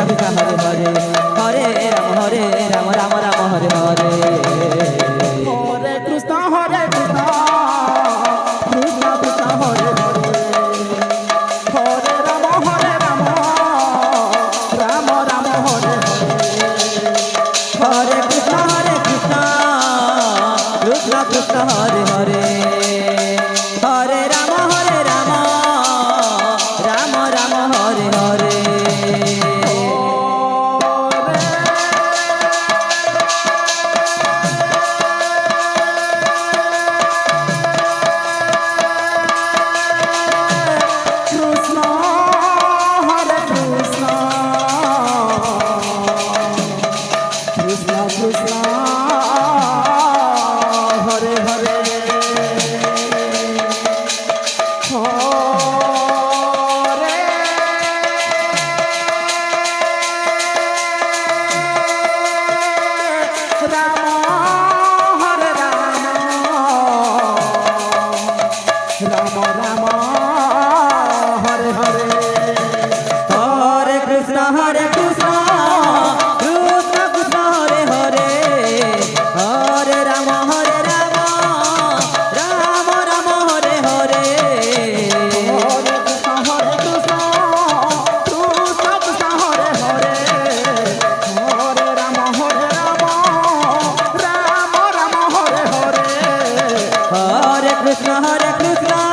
Krishna Hare Hare Hare Ram Ram Ram Hare Hare Hare Krishna Krishna Krishna Hare Hare Hare Ram Ram Ram Hare Hare Krishna Krishna Krishna Hare Hare Hare Ram Ram Ram Hare Hare Hare Krishna